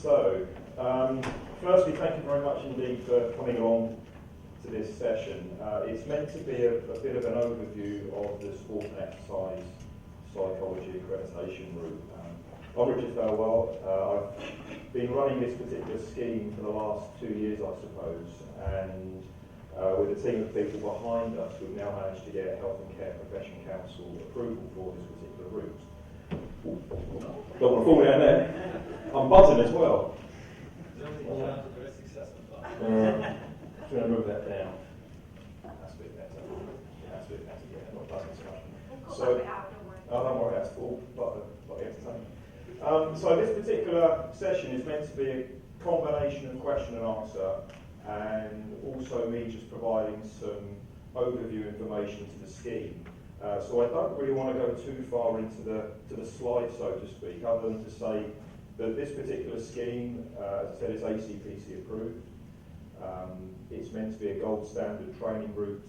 So, firstly, thank you very much indeed for coming along to this session. It's meant to be a bit of an overview of the sport and exercise psychology accreditation route. I'm Richard Thelwell. I've been running this particular scheme for the last 2 years, I suppose, and with a team of people behind us, we've now managed to get Health and Care Profession Council approval for this particular route. Don't want to fall down there. I'm buzzing as well. Just going to move that down. That's a bit better. That's a bit better, yeah, not buzzing so much. So, don't worry, that's full, but entertaining. So this particular session is meant to be a combination of question and answer, and also me just providing some overview information to the scheme. So I don't really want to go too far into the slide, so to speak, other than to say that this particular scheme, as I said, is ACPC approved. It's meant to be a gold standard training route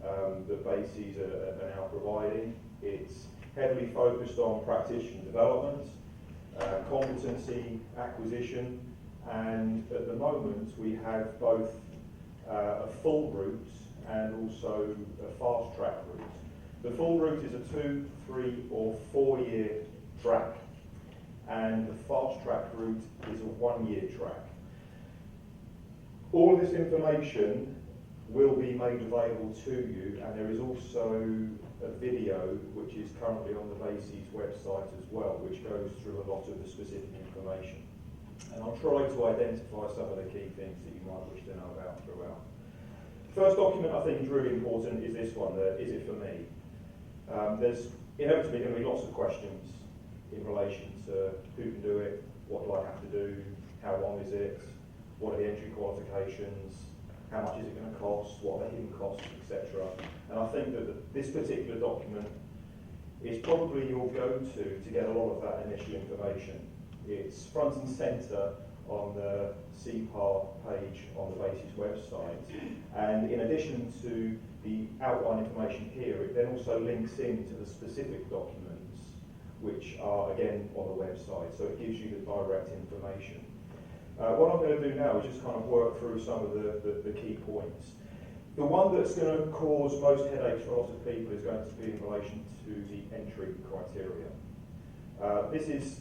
that BASES are now providing. It's heavily focused on practitioner development, competency acquisition, and at the moment we have both a full route and also a fast track route. The full route is a 2, 3 or 4 year track, and the fast track route is a 1 year track. All of this information will be made available to you, and there is also a video which is currently on the BASES website as well, which goes through a lot of the specific information. And I'll try to identify some of the key things that you might wish to know about throughout. The first document I think is really important is this one, the Is It For Me? There's inevitably going to be lots of questions in relation to who can do it, what do I have to do, how long is it, what are the entry qualifications, how much is it going to cost, what are the hidden costs, etc. And I think that this particular document is probably your go-to to get a lot of that initial information. It's front and centre on the SEPAR page on the BASES website, and in addition to the outline information here, it then also links into the specific documents which are again on the website, so it gives you the direct information. What I'm going to do now is just kind of work through some of the key points. The one that's going to cause most headaches for lots of people is going to be in relation to the entry criteria. This is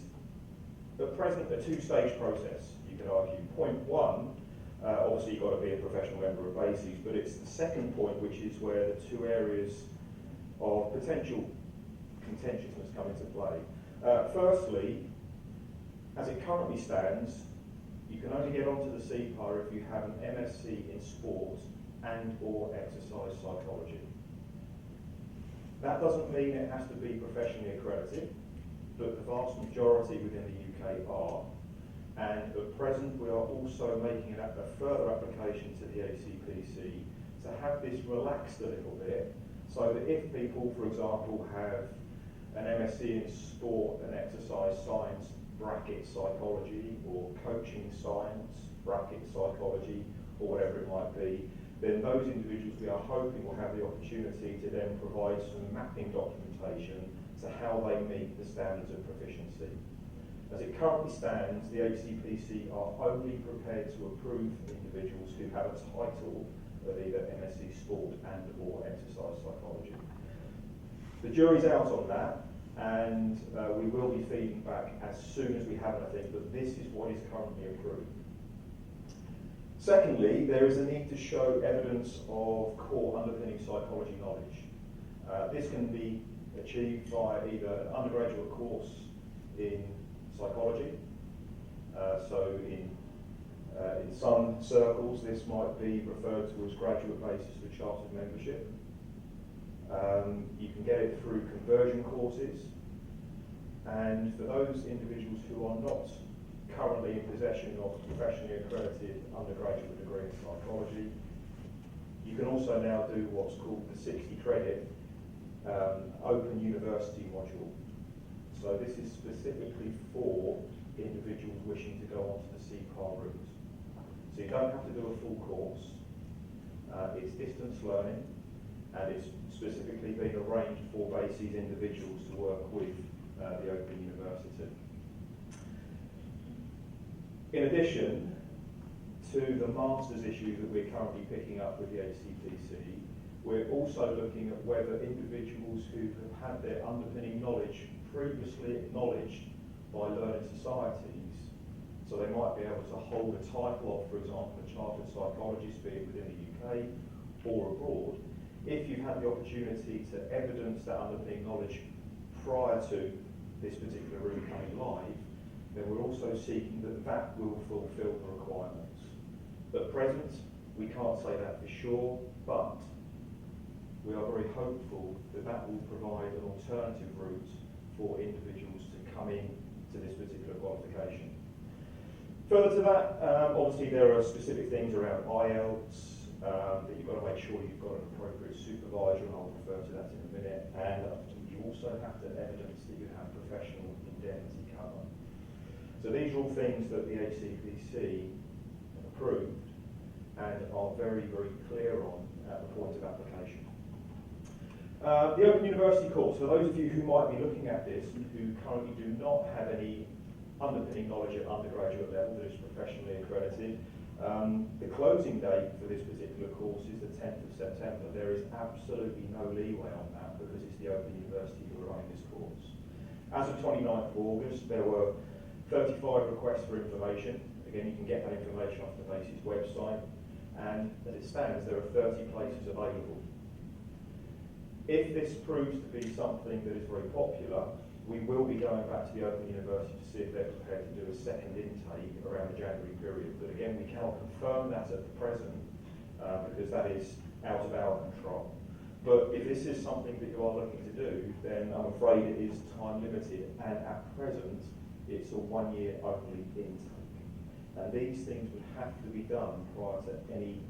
at present a two-stage process, you could argue. Point one, obviously you've got to be a professional member of BASES, but it's the second point which is where the two areas of potential contentiousness come into play. Firstly, as it currently stands, you can only get onto the SEPAR if you have an MSc in sport and or exercise psychology. That doesn't mean it has to be professionally accredited, but the vast majority within the UK are. And at present we are also making a further application to the ACPC to have this relaxed a little bit, so that if people, for example, have an MSc in sport and exercise science bracket psychology, or coaching science bracket psychology, or whatever it might be, then those individuals we are hoping will have the opportunity to then provide some mapping documentation to how they meet the standards of proficiency. As it currently stands, the ACPC are only prepared to approve individuals who have a title of either MSc Sport and or Exercise Psychology. The jury's out on that, and we will be feeding back as soon as we have it, I think, but this is what is currently approved. Secondly, there is a need to show evidence of core underpinning psychology knowledge. This can be achieved via either an undergraduate course in psychology, so in some circles this might be referred to as graduate basis for chartered membership. You can get it through conversion courses, and for those individuals who are not currently in possession of a professionally accredited undergraduate degree in psychology, you can also now do what's called the 60 credit Open University module. So this is specifically for individuals wishing to go onto the SEPAR route. So you don't have to do a full course, it's distance learning, and it's specifically been arranged for BASES individuals to work with the Open University. In addition to the masters issue that we're currently picking up with the ACPC, we're also looking at whether individuals who have had their underpinning knowledge previously acknowledged by learned societies, so they might be able to hold a title of, for example, a chartered psychologist, be it within the UK or abroad. If you've had the opportunity to evidence that underpinning knowledge prior to this particular route coming live, then we're also seeking that that will fulfil the requirements. At present, we can't say that for sure, but we are very hopeful that that will provide an alternative route for individuals to come in to this particular qualification. Further to that, obviously there are specific things around IELTS, that you've got to make sure you've got an appropriate supervisor, and I'll refer to that in a minute, and you also have to evidence that you have professional indemnity cover. So these are all things that the ACPC have approved and are very, very clear on at the point of application. The Open University course, for those of you who might be looking at this and who currently do not have any underpinning knowledge at undergraduate level that is professionally accredited, the closing date for this particular course is the 10th of September. There is absolutely no leeway on that because it's the Open University who are running this course. As of 29th of August, there were 35 requests for information. Again, you can get that information off the BASIS website. And as it stands, there are 30 places available. If this proves to be something that is very popular, we will be going back to the Open University to see if they're prepared to do a second intake around the January period. But again, we cannot confirm that at the present because that is out of our control. But if this is something that you are looking to do, then I'm afraid it is time limited, and at present it's a 1 year only intake. And these things would have to be done prior to any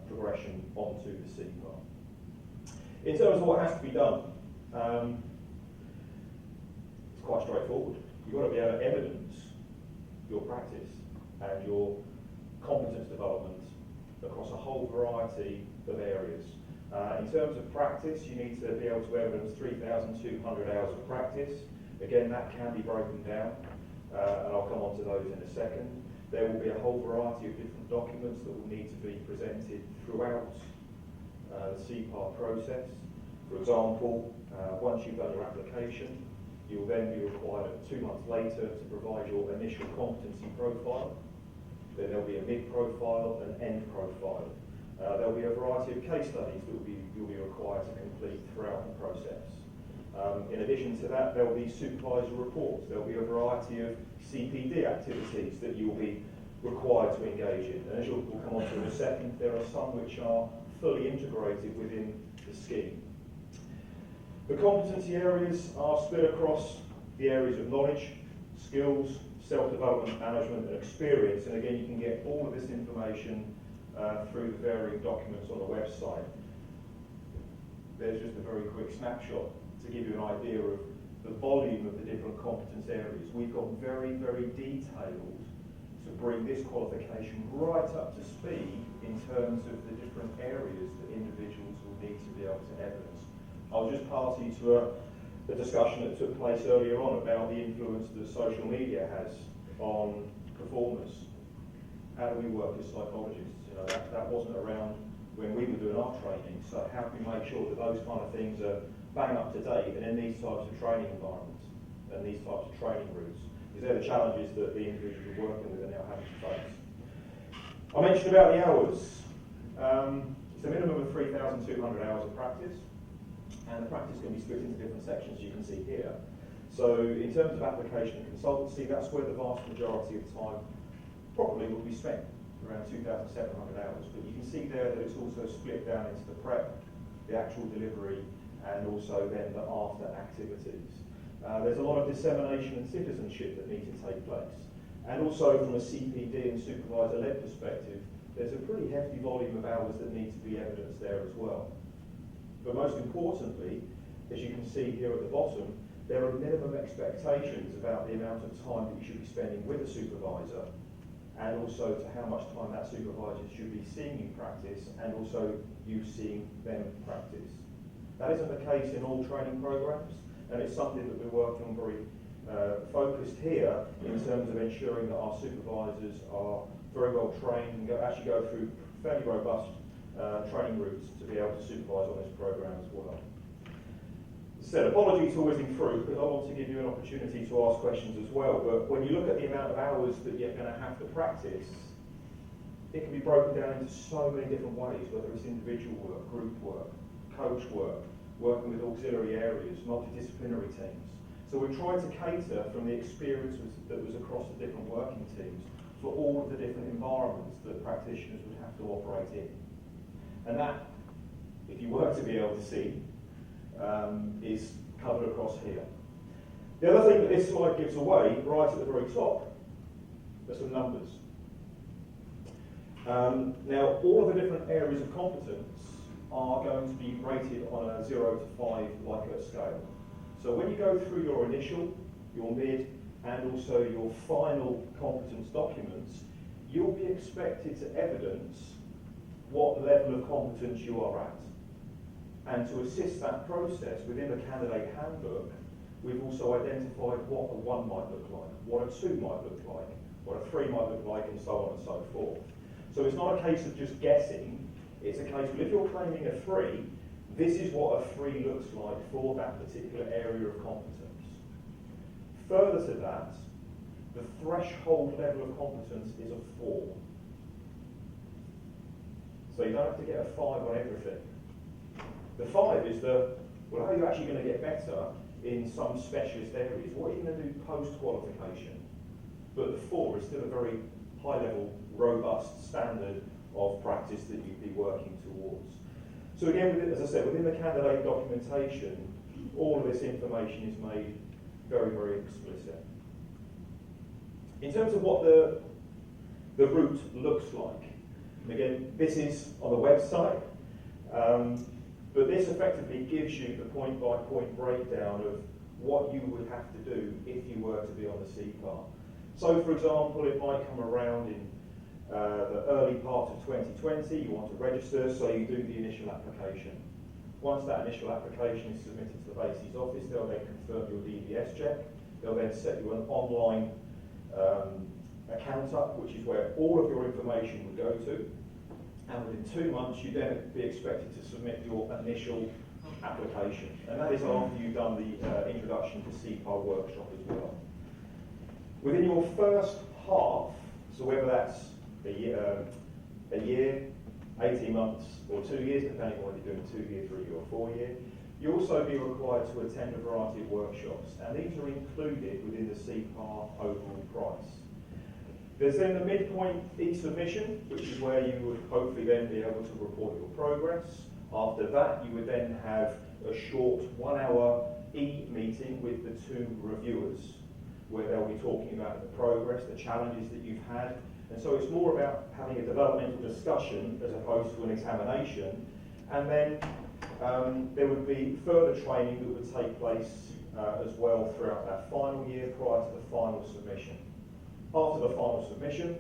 progression onto the SEPAR. In terms of what has to be done, it's quite straightforward. You've got to be able to evidence your practice and your competence development across a whole variety of areas. In terms of practice, you need to be able to evidence 3,200 hours of practice. Again, that can be broken down, and I'll come on to those in a second. There will be a whole variety of different documents that will need to be presented throughout the SEPAR process. For example, once you've done your application, you'll then be required 2 months later to provide your initial competency profile. Then there'll be a mid-profile and end profile. There'll be a variety of case studies that you'll be required to complete throughout the process. In addition to that, there'll be supervisor reports. There'll be a variety of CPD activities that you'll be required to engage in. And as we'll come on to in a second, there are some which are fully integrated within the scheme. The competency areas are split across the areas of knowledge, skills, self-development, management and experience. And again, you can get all of this information through the varying documents on the website. There's just a very quick snapshot to give you an idea of the volume of the different competence areas. We've got very, very detailed to bring this qualification right up to speed in terms of the different areas that individuals will need to be able to evidence. I'll just pass you to a discussion that took place earlier on about the influence that social media has on performers. How do we work as psychologists? You know, that wasn't around when we were doing our training, so how can we make sure that those kind of things are bang up to date and in these types of training environments and these types of training routes? Because they're the challenges that the individuals we're working with are now having to face. I mentioned about the hours. It's a minimum of 3,200 hours of practice, and the practice can be split into different sections, you can see here. So in terms of application and consultancy, that's where the vast majority of time probably will be spent, around 2,700 hours. But you can see there that it's also split down into the prep, the actual delivery, and also then the after activities. There's a lot of dissemination and citizenship that need to take place. And also from a CPD and supervisor-led perspective, there's a pretty hefty volume of hours that need to be evidenced there as well. But most importantly, as you can see here at the bottom, there are minimum expectations about the amount of time that you should be spending with a supervisor, and also to how much time that supervisor should be seeing you practice, and also you seeing them practice. That isn't the case in all training programs, and it's something that we're working on very focused here in terms of ensuring that our supervisors are very well trained and actually go through fairly robust training routes to be able to supervise on this programme as well. Said apologies for whizzing through because I want to give you an opportunity to ask questions as well, but when you look at the amount of hours that you're going to have to practice, it can be broken down into so many different ways, whether it's individual work, group work, coach work, working with auxiliary areas, multidisciplinary teams. So we've tried to cater from the experience that was across the different working teams for all of the different environments that practitioners would have to operate in. And that, if you were to be able to see, is covered across here. The other thing that this slide gives away, right at the very top, are some numbers. Now, all of the different areas of competence are going to be rated on a 0 to 5 Likert scale. So when you go through your initial, your mid, and also your final competence documents, you'll be expected to evidence what level of competence you are at. And to assist that process within the candidate handbook, we've also identified what a 1 might look like, what a 2 might look like, what a 3 might look like, and so on and so forth. So it's not a case of just guessing, it's a case of if you're claiming a 3, this is what a 3 looks like for that particular area of competence. Further to that, the threshold level of competence is a 4. So you don't have to get a 5 on everything. The 5 is well, how are you actually going to get better in some specialist areas? What are you going to do post-qualification? But the 4 is still a very high-level, robust standard of practice that you'd be working towards. So again, as I said, within the candidate documentation, all of this information is made very, very explicit. In terms of what the route looks like, and again, this is on the website, but this effectively gives you the point-by-point breakdown of what you would have to do if you were to be on the SEPAR. So, for example, it might come around in the early part of 2020, you want to register, so you do the initial application. Once that initial application is submitted to the BASES office, they'll then confirm your DBS check. They'll then set you an online account up, which is where all of your information would go to. And within 2 months, you'd then be expected to submit your initial application. And that is after you've done the introduction to SEPAR workshop as well. Within your first half, so whether that's a year, 18 months, or 2 years, depending on whether you're doing 2 year, 3 year, or 4 year, you'll also be required to attend a variety of workshops, and these are included within the SEPAR overall price. There's then the midpoint e-submission, which is where you would hopefully then be able to report your progress. After that, you would then have a short 1 hour e-meeting with the 2 reviewers, where they'll be talking about the progress, the challenges that you've had. And so it's more about having a developmental discussion as opposed to an examination. And then there would be further training that would take place as well throughout that final year prior to the final submission. After the final submission,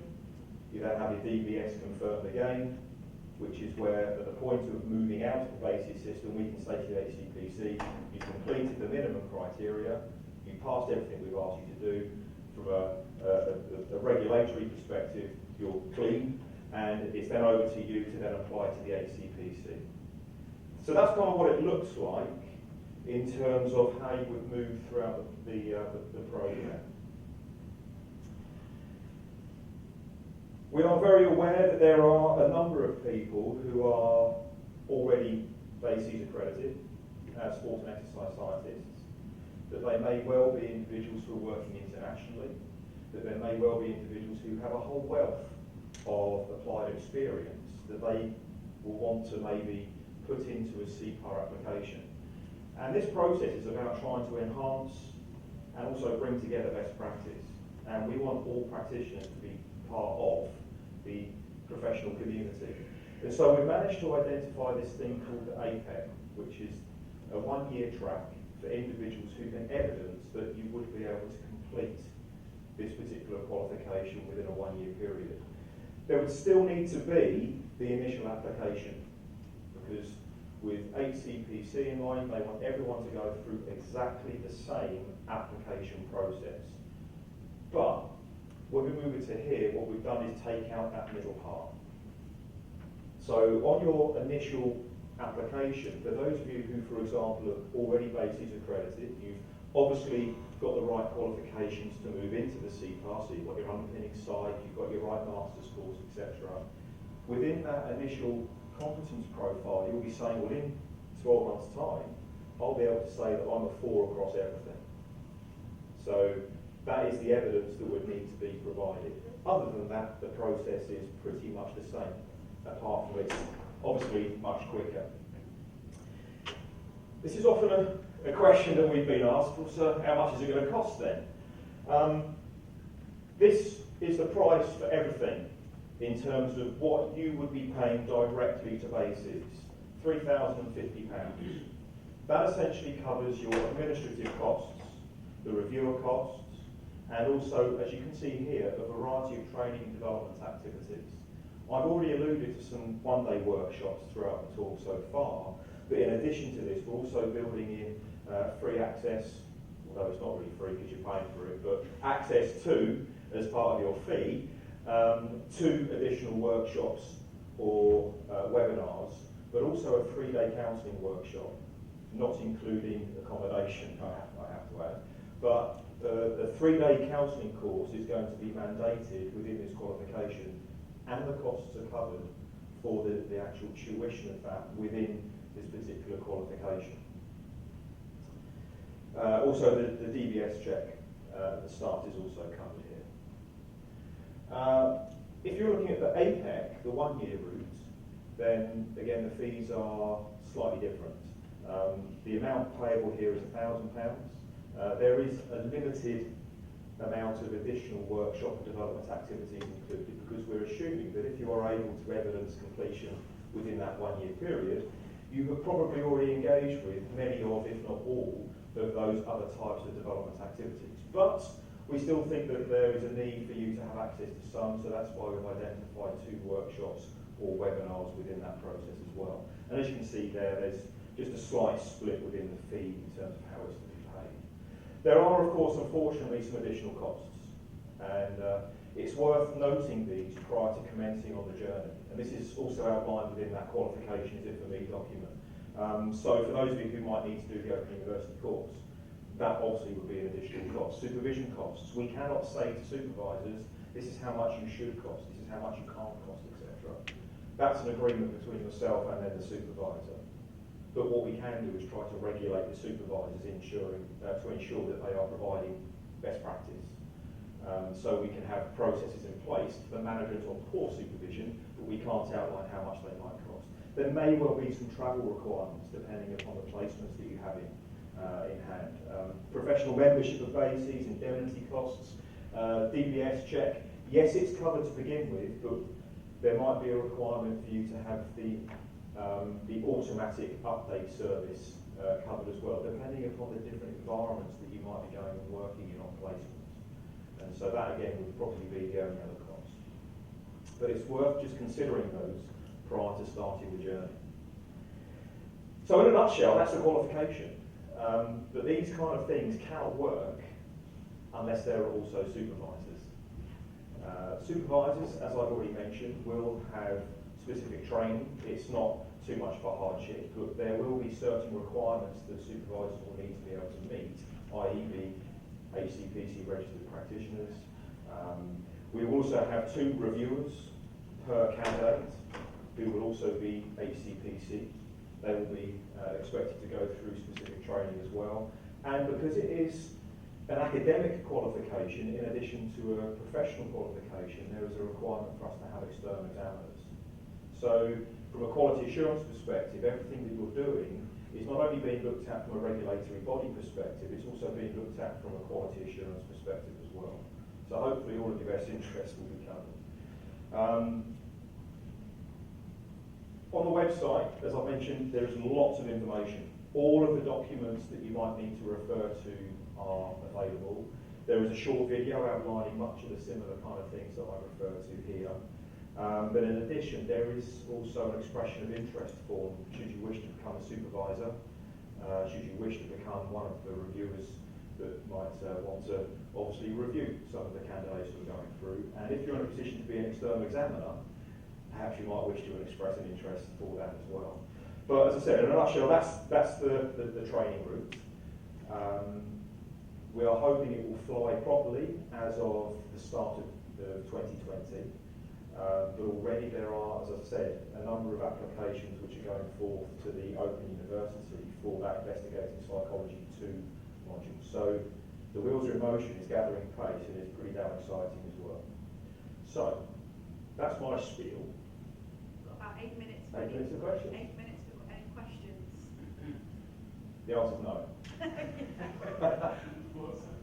you then have your DBS confirmed again, which is where at the point of moving out of the BASES system, we can say to the HCPC, you've completed the minimum criteria, you passed everything we've asked you to do. From a regulatory perspective, you're clean, and it's then over to you to then apply to the HCPC. So that's kind of what it looks like in terms of how you would move throughout the program. We are very aware that there are a number of people who are already BASES accredited as sport and exercise scientists, that they may well be individuals who are working internationally, that there may well be individuals who have a whole wealth of applied experience that they will want to maybe put into a SEPAR application. And this process is about trying to enhance and also bring together best practice. And we want all practitioners to be part of the professional community. And so we managed to identify this thing called the APEC, which is a 1 year track for individuals who can evidence that you would be able to complete this particular qualification within a 1 year period. There would still need to be the initial application, because with HCPC in mind. They want everyone to go through exactly the same application process. But when we move it to here, what we've done is take out that middle part. So on your initial application, for those of you who, for example, are already BASIS accredited, you've obviously got the right qualifications to move into the SEPAR, so you've got your underpinning side, you've got your right master's course, etc. Within that initial competence profile, you'll be saying, well, in 12 months' time, I'll be able to say that I'm a 4 across everything. So that is the evidence that would need to be provided. Other than that, the process is pretty much the same, apart from it's obviously much quicker. This is often a question that we've been asked, well, so how much is it going to cost then? This is the price for everything in terms of what you would be paying directly to BASIS, £3,050. That essentially covers your administrative costs, the reviewer costs, and also, as you can see here, a variety of training and development activities. I've already alluded to some one-day workshops throughout the talk so far, but in addition to this, we're also building in free access, although it's not really free because you're paying for it, but access to, as part of your fee, 2 additional workshops or webinars, but also a 3-day counselling workshop, not including accommodation, I have to add. But the 3-day counselling course is going to be mandated within this qualification, and the costs are covered for the actual tuition of that within this particular qualification. Also, the DBS check at the start is also covered here. If you're looking at the APEC, the 1-year route, then again the fees are slightly different. The amount payable here is £1,000. There is a limited amount of additional workshop and development activities included, because we're assuming that if you are able to evidence completion within that 1-year period, you have probably already engaged with many of, if not all, of those other types of development activities. But we still think that there is a need for you to have access to some, so that's why we've identified 2 workshops or webinars within that process as well. And as you can see there, there's just a slight split within the fee in terms of how it's to be paid. There are, of course, unfortunately, some additional costs, and it's worth noting these prior to commencing on the journey. And this is also outlined within that qualification is it for me document. So for those of you who might need to do the Open University course, that obviously would be an additional cost. Supervision costs. We cannot say to supervisors, this is how much you should cost, this is how much you can't cost, etc. That's an agreement between yourself and then the supervisor. But what we can do is try to regulate the supervisors to ensure that they are providing best practice. So we can have processes in place for managers on poor supervision, but we can't outline how much they might cost. There may well be some travel requirements depending upon the placements that you have in hand. Professional membership of BASIS, indemnity costs, DBS check. Yes, it's covered to begin with, but there might be a requirement for you to have the automatic update service covered as well, depending upon the different environments that you might be going and working in on placements. And so that again would probably be the only other cost. But it's worth just considering those prior to starting the journey. So in a nutshell, that's the qualification. But these kind of things cannot work unless there are also supervisors. Supervisors, as I've already mentioned, will have specific training. It's not too much of a hardship, but there will be certain requirements that supervisors will need to be able to meet, i.e. be HCPC registered practitioners. We will also have 2 reviewers per candidate who will also be HCPC. They will be expected to go through specific training as well. And because it is an academic qualification in addition to a professional qualification, there is a requirement for us to have external examiners. So from a quality assurance perspective, everything that you're doing is not only being looked at from a regulatory body perspective, it's also being looked at from a quality assurance perspective as well. So hopefully all of your best interests will be covered. On the website, as I mentioned, there is lots of information. All of the documents that you might need to refer to are available. There is a short video outlining much of the similar kind of things that I refer to here. But in addition, there is also an expression of interest form should you wish to become a supervisor, should you wish to become one of the reviewers that might want to obviously review some of the candidates that are going through. And if you're in a position to be an external examiner, perhaps you might wish to express an interest for that as well. But as I said, in a nutshell, that's the training route. We are hoping it will fly properly as of the start of 2020. But already there are, as I've said, a number of applications which are going forth to the Open University for that Investigating Psychology 2 module. So the wheels are in motion, it's gathering pace, and it's pretty damn exciting as well. So that's my spiel. Got about 8 minutes. 8 minutes of questions? 8 minutes for any questions. The answer is no. Awesome.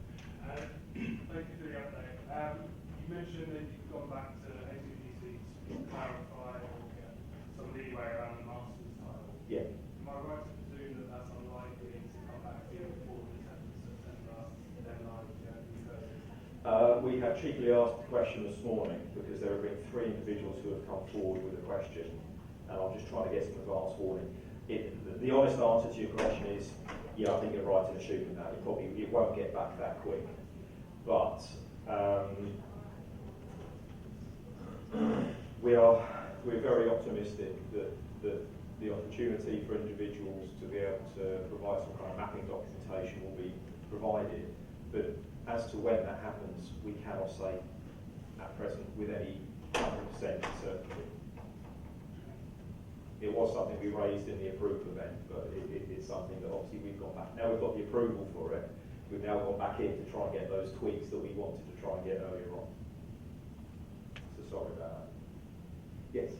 Thank you for the update. You mentioned that you've gone back to ACPC to clarify or get some leeway around the master's title. Yeah. Am I right to presume that that's unlikely to come back here before the 10th of September, then like university? We have cheekily asked the question this morning because there have been 3 individuals who have come forward with a question, and I'm just trying to get some advance warning. The honest answer to your question is, yeah, I think you're right in assuming that. It won't get back that quick. But we're very optimistic that the opportunity for individuals to be able to provide some kind of mapping documentation will be provided. But as to when that happens, we cannot say at present with any 100% certainty. It was something we raised in the approval event, but it's something that obviously we've got back. Now we've got the approval for it, we've now gone back in to try and get those tweaks that we wanted to try and get earlier on. So sorry about that. Yes?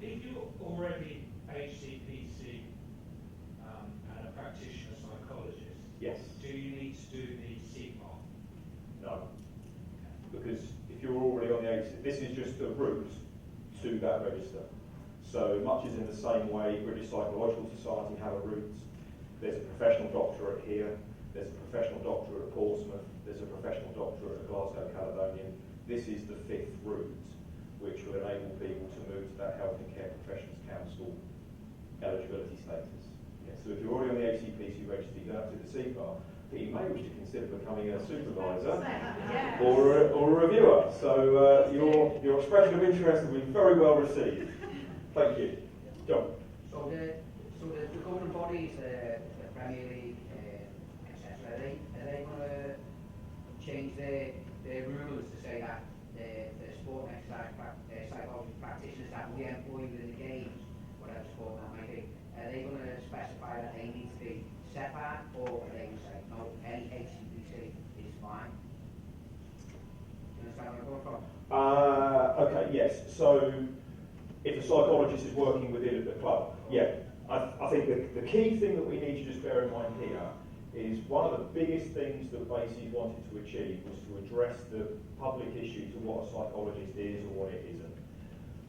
If you're already HCPC and a practitioner psychologist, Yes. do you need to do the SEPAR? No. Because if you're already on the HCPC, this is just a route to that register. So much as in the same way British Psychological Society have a route, there's a professional doctorate here, there's a professional doctorate at Portsmouth, there's a professional doctorate at Glasgow Caledonian. This is the 5th route, which will enable people to move to that Health and Care Professions Council eligibility status. Yeah, so if you're already on the HCPC register, you don't have to do the SEPAR, but you may wish to consider becoming a supervisor or a reviewer. So your expression of interest will be very well received. Thank you. John. So the governing bodies, the Premier League, etc., are they going to change their rules to say that the sport and exercise psychology practitioners that we employ within the games, whatever sport that might be, are they going to specify that they need to be SEPAR, or are they going to say no, any HCPC is fine? Do you understand where I'm going from? Okay, yes. So if a psychologist is working within the club, yeah, I think the key thing that we need to just bear in mind here is one of the biggest things that Bases wanted to achieve was to address the public issue to what a psychologist is or what it isn't.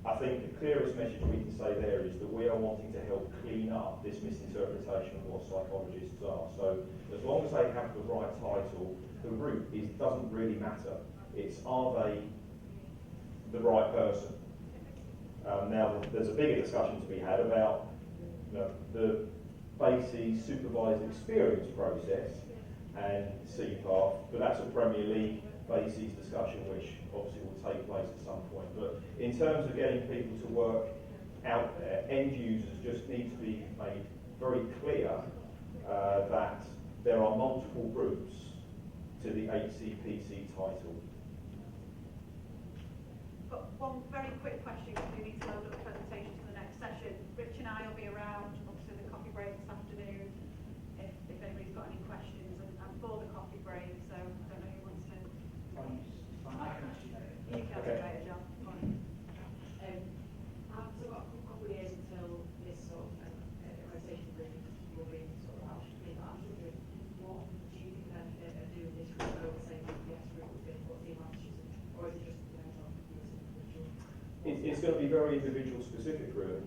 I think the clearest message we can say there is that we are wanting to help clean up this misinterpretation of what psychologists are. So as long as they have the right title, the route doesn't really matter. It's, are they the right person? Now, there's a bigger discussion to be had about the Bases supervised experience process and SEPAR, but that's a Premier League Bases discussion which obviously will take place at some point. But in terms of getting people to work out there, end users just need to be made very clear that there are multiple routes to the HCPC title. But one very quick question, because we need to load up the presentation for the next session. Rich and I will be around, obviously the coffee break this afternoon, if anybody's got any questions, and for the coffee break, so I don't know who wants to... I can ask you later. You can Okay. later, John. Go on. I've still got a couple of years until this sort of accreditation route will be sort of out. I'm wondering, what do you think the benefit of doing this route over, say, the UPS route would be? What the advantages, or is it just depends on you as an individual? It's going to be very individual specific, really.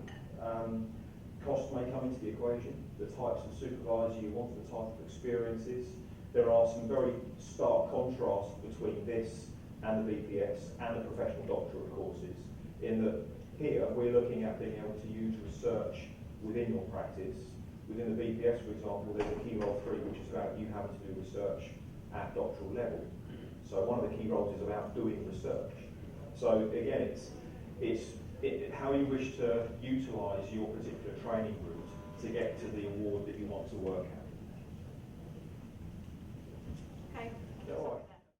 Cost may come into the equation, the types of supervisor you want, the type of experiences. There are some very stark contrasts between this and the BPS and the professional doctorate courses. in that here we're looking at being able to use research within your practice. Within the BPS, for example, there's a key role 3, which is about you having to do research at doctoral level. So one of the key roles is about doing research. So again, it's how you wish to utilise your particular training route to get to the award that you want to work at.